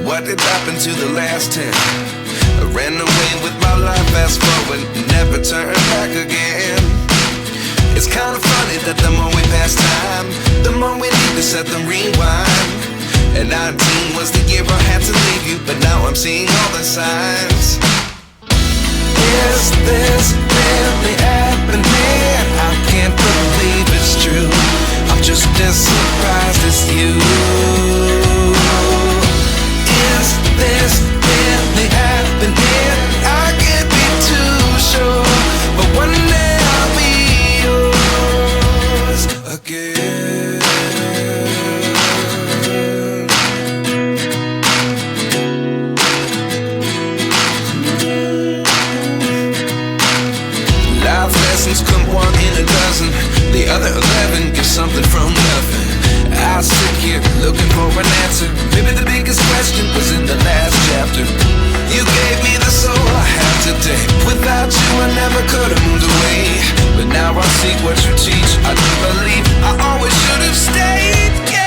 what did happen to the last 10? I ran away with my life, fast forward, never turn back again. It's kinda funny that the more we pass time, the more we need to set the rewind. And 19 was the year I had to leave you, but now I'm seeing all the signs. Is this really happening? I can't believe it's true. I'm just as surprised as you. Is this really happening? I can't be too sure, but one day I'll be yours again. Life lessons come one in a dozen. The other 11 give something from nothing. I sit here looking for an answer. Maybe the biggest question was in the last chapter. You gave me the soul I have today. Without you I never could have moved away. But now I see what you teach. I do believe I always should have stayed. Yeah.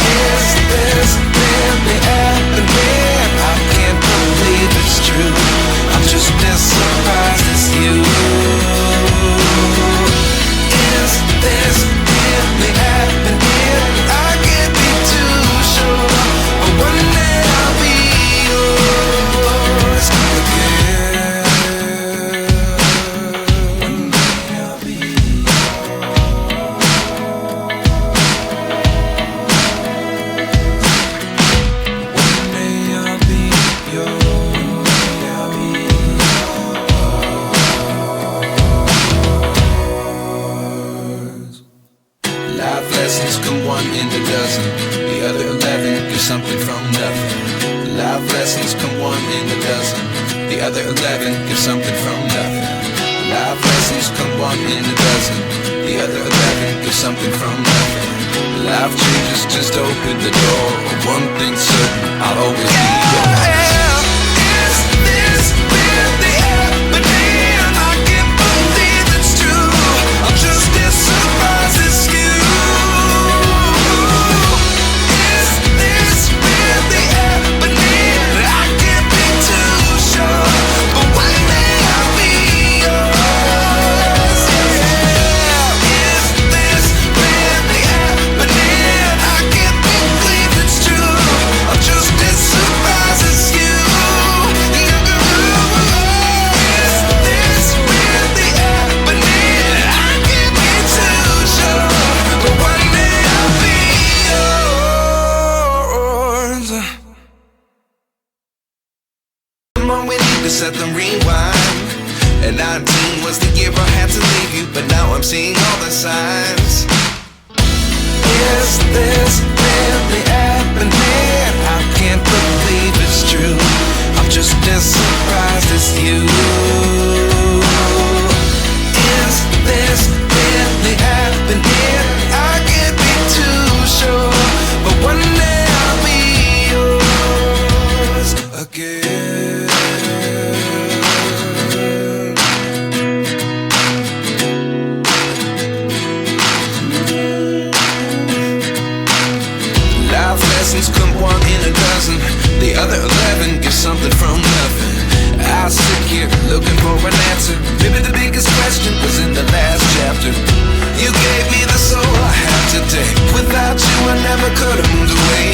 Is this really happening? I can't believe it's true. I'm just as surprised as you. Is this really happening? I can't be too sure, but one day I'll be yours again. One day I'll be One day I'll be yours. Life lessons come one in a dozen. The other 11 give something from nothing. Life lessons come one in a dozen. The other 11 give something from nothing. Life lessons come one in a dozen. The other 11 give something from nothing. Life changes just open the door. One thing's certain, I'll always be yours. Is this really happening? I can't believe it's true. I'm just as surprised as you. Is this really happening? I can't be too sure, but one day I'll be yours. Yeah. Is this really happening? I can't believe it's true. I'm just as surprised as you. Is this really happening? I can't be too sure, but one day I'll be yours. The more we need to set the rewind. And 19 was the year I had to leave you, but now I'm seeing all the signs. Is this really happening? I can't believe it's true. I'm just as surprised as you. Is this really happening? I can't be too sure, but one day I'll be yours again. Life lessons come one in a dozen. The other 11 give something from nothing. I sit here looking for an answer. Maybe the biggest question was in the last chapter. You gave me the soul I have today. Without you I never could have moved away.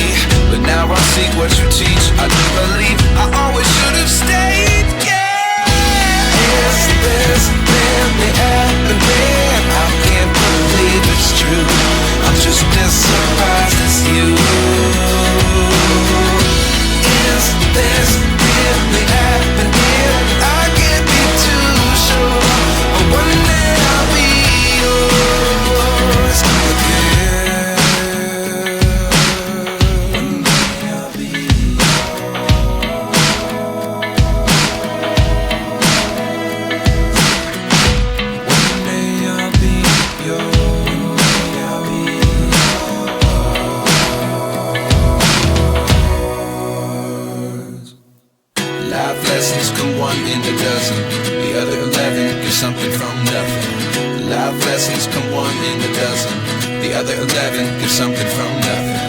But now I see what you teach. I do believe I always should have stayed. Yeah. Is this really happening? I can't believe it's true. I'm just as surprised as you. Is this really happening? I can't be too sure, but one day I'll be yours again. One day I'll be One day I'll be yours. Life lessons come one in a dozen. The other 11 give something from nothing. Life lessons come one in a dozen. The other 11 give something from nothing.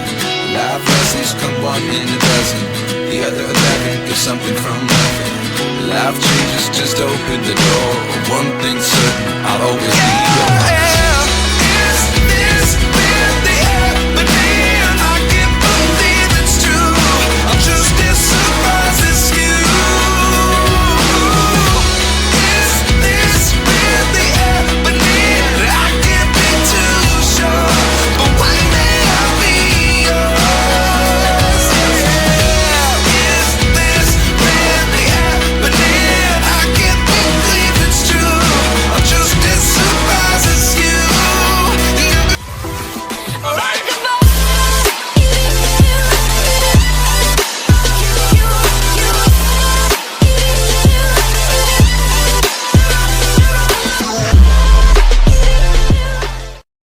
Life lessons come one in a dozen. The other 11 give something from nothing. Life changes, just open the door. One thing's certain, I'll always be yours.